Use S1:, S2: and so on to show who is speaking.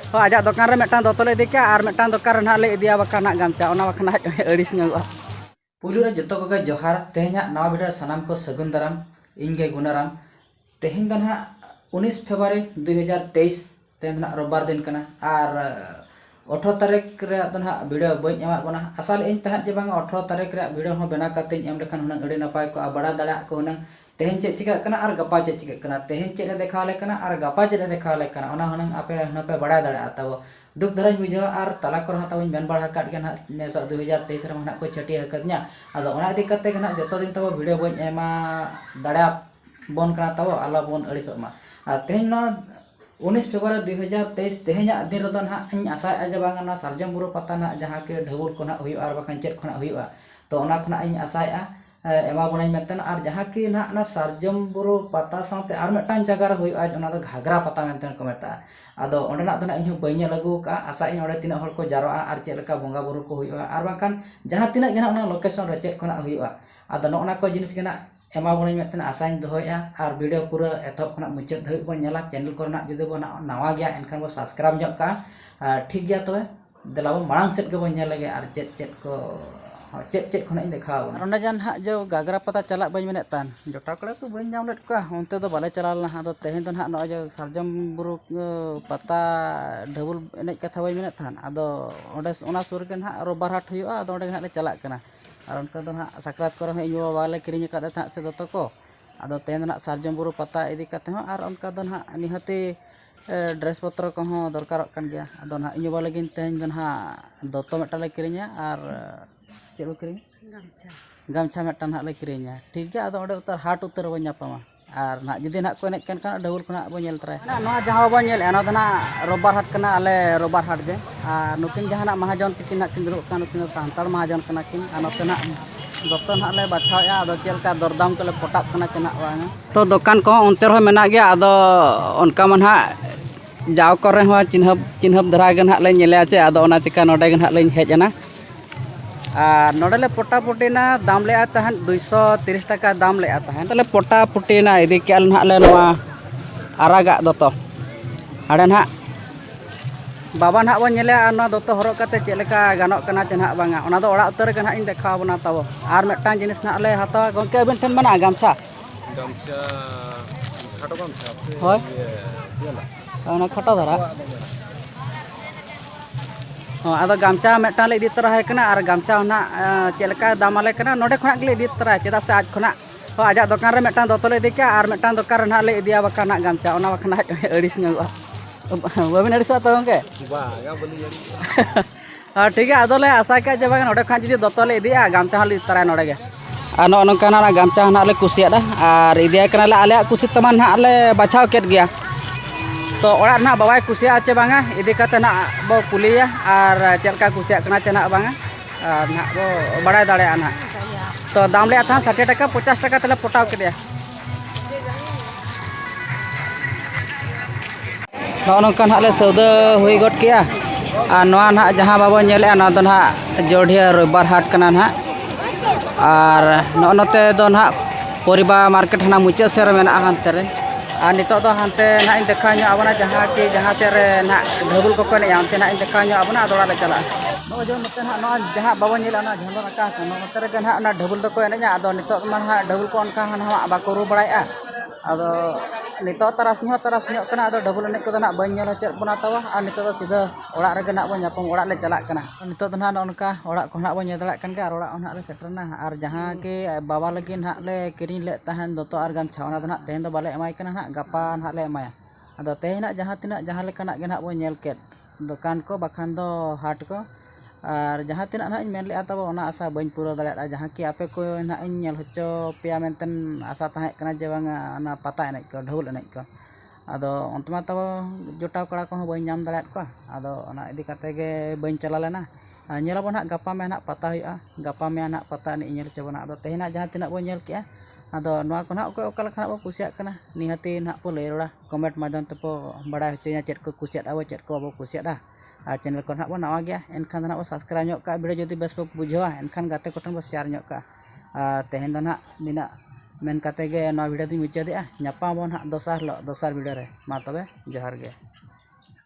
S1: तो आजा दुकान रे मिटन दोतो ले इदी के और मिटन दुकान रे ना ले इदिया बका ना गामचा ओना बका ना अड़िस नगवा पुलु रे जतो को जोहार तेहना नवा वीडियो सनाम को सगुन दाराम इनगे गुनाराम तेहन दो ना 19 फरवरी 2023 तेहन ना रोबबार दिन कना और 18 तारीख रे दो ना वीडियो बइन एमा बना असल इन तहत जे बांग 18 तारीख रे वीडियो हो बना काते एम लेखान हुना अड़ी नपाय को बड़ा दड़ा को हुना तेहन चे चिका कना और गपा चे चिका कना तेहन चे देखा ले कना और गपा चे देखा ले कना ओना हुना आपे हनपे बड़ा दड़ा तब दुख धरज बुझा और तला को हता बन बड़ा काट के ना नेस 2023 रे हना को छटी हकद냐 आदो ओना इदी कते कना जतो दिन तब वीडियो बइन एमा दड़ा बन कना तब आला बन अड़िसमा और तेहन 19 फरवरी 2023 तेहना दिन रदो ना इन आशा जे बांगा सारजम बुरु पता ना जहां के ढबुल को ना हुई और बाखान चेत खना हुई तो ओना खना इन आशा एमा बनाई मेतन और जहां की ना सारजम बुरु पता साथे और मिटान जगह रे हुई आज ओना दो घाघरा पता मेतन को मेता आदो ओंडेना दो ना इन बइñ लागू का आशा इन ओडे तिना हर को जारोआ और चेत लका बंगा बुरु को हुई और बाखान जहां तिना गेना ओना लोकेशन रे चेत खना हुई आदो नोना को जिनिस गेना एमा बनाई मेतन आशा इन दोया और वीडियो पूरा एथप खना मुचाद धई बन नेला चैनल को ना जुदि बन नवा गया एनखान बो सब्सक्राइब जो का ठीक गया तो देलाबो मांग सेट के बन नेल लगे और चेत चेत को चेत खना इन देखा और जान हा जो गागरा पता चला बन मेने तान जोटा कड़े तो बन जाम लेट का उनते तो बाले चला ना तो तेहन तो ना जो सारजम बुरु पता ढबुल एने कथा बन मेने तान आदो ओडे ओना सुर के ना रोबार हाट हुआ आदो ओडे ना ले चला कना और उनका तो ना साकरात कर इन बाबा ले किरिंग का से दोतो को आदो तेहन ना सारजम बुरु पता इदी कते हो और उनका तो ना निहती ड्रेस पत्र को हो दरकार कन गया आदो ना इन बाबा लगिन तेहन ना दोतो मेटा ले किरिंग और चेलो किरिंग गामछा मेटा ना ले किरिंग ठीक गया आदो ओडे उतर हाट उतर बन नापामा और ना जुदी ना को एने केन का ढबुल को ना बन नेल तराय ना जहां बन नेल एना दना रोबार हाट कना आले रोबार हाट गे और नुकिन जहां ना महाजन तिकिन ना किन दुरुक का नुकिन सांताल महाजन कना किन अनते ना दोतो ना ले बाछाया आदो चेलका दरदाम को ले पटाप कना केना वांगा तो दुकान को उनते रह मेना गया आदो उनका मन हा जाव करे हो चिन्हब धरा गन हा ले नेले आचे आदो ओना चिका नोडे गन हा ले हेजना और नोडले पोटा पुटीना दाम ले तहन 230 टका दाम ले तहन तले पोटा पुटीना इदी के ना ले नवा आरागा दोतो आडे ना बाबा ना बन नेले आ ना दोतो हरो कते चेलका गानो कना चे ना बांगा ओना दो ओड़ा उतर के ना इन देखा बना तब और मेटान जिनिस ना ले हाता गंके अबन ठन मना गामछा खाटो गामछा होय ओना खटो धरा आदो गामचा मेटान ले इदी तरा है कना और गामचा ना चेलका दाम आले कना नोडे खना ले इदी तरा चेदा से आज खना तो आजा दुकान रे मेटान दोतो ले इदी के और मेटान दुकान रे ना ले इदिया बका ना गामचा ओना बका ना अड़िस नगवा बाबिन अड़िसा तो गंके बागा बली हां ठीक है आदो ले आशा के जे बागा नोडे खान जुदी दोतो ले इदिया गामचा ले तरा नोडे गे आ नो नका ना गामचा ना ले कुसिया दा और इदिया कना ले आले कुसि तमान ना ले बाछाव केट गया तो ओड़ा ना बाबाई कुसिया चे बांगा इदी कते ना बो कुलिया और चलका कुसिया कना चे ना बांगा और ना बो बड़ा दाड़े ना तो दाम ले था 60 टका 50 टका तले पटाव के दिया नोनकान हाले सौदा हुई गट किया और नवा ना जहां बाबा नेले ना दो ना जोढ़िया रोबार हाट कना ना और नोते दो ना परिबा मार्केट ना मुचा सेर मेना हानते रे और नितो दो हानते ना इन देखा आबना जहां की जहां से रे ना ढबुल को ने आनते ना इन देखा आबना दोड़ा ले चला नो जो मते ना जहां बाबा नेला ना झंडो रका नो मते रे ना ना ढबुल दो को एने आदो नितो मन हा ढबुल को अनका हना बाको रू बड़ाया आदो नितो तरासनी कना आदो ढबुल ने को ना बन नेल चेत बना तवा और नितो दो सीधा ओड़ा रे ना बन यापम ओड़ा ले चला कना नितो दो ना उनका ओड़ा को ना बन नेदला कन के और ओड़ा ना ले सेटरना और जहां के बाबा लगिन हा ले किरिन ले तहन दोतो और गामछा ओना दो ना तेहन दो बाले एमाय कना हा गपा ना ले एमाया आदो तेहना जहां तिना जहां लेकना गे ना बन नेल केत दुकान को बखान दो हाट को और जहां तिना ना इन मेन ले तब ओना आशा बन पूरा दड़ा जहां की आपे को ना इन नेल होचो पेया मेंतन आशा ताहे कना जे बांगा ना पता एने को ढबुल एने को आदो अंतमा तब जोटाव कड़ा को बन नाम दड़ा को आदो ओना इदी कते गे बन चला लेना नेलाबो ना गपा में ना पता हुआ गपा में ना पता नि नेल चबना आदो तेहना जहां तिना बन नेल के आदो नवा को ना ओका लखना बो कुसिया कना निहती ना पो ले रोड़ा कमेंट माध्यम ते पो बड़ा होचोया चेत को कुसिया आबो चेत को बो कुसिया दा चैनल को ना बो नवा गया एनखान ना बो सब्सक्राइब ᱧᱚᱜ का वीडियो जदि बेस बो बुझावा एनखान गाते कोठन बो शेयर ᱧᱚᱜ का तेहन दो ना निना मेन काते गे ना वीडियो दी मुचादेआ ᱧᱟᱯᱟᱢ ᱵᱚᱱ ᱦᱟᱸᱜ ᱫᱚᱥᱟᱨ ᱦᱤᱞᱳᱜ ᱫᱚᱥᱟर वीडियो रे मा तबे जोहार गे।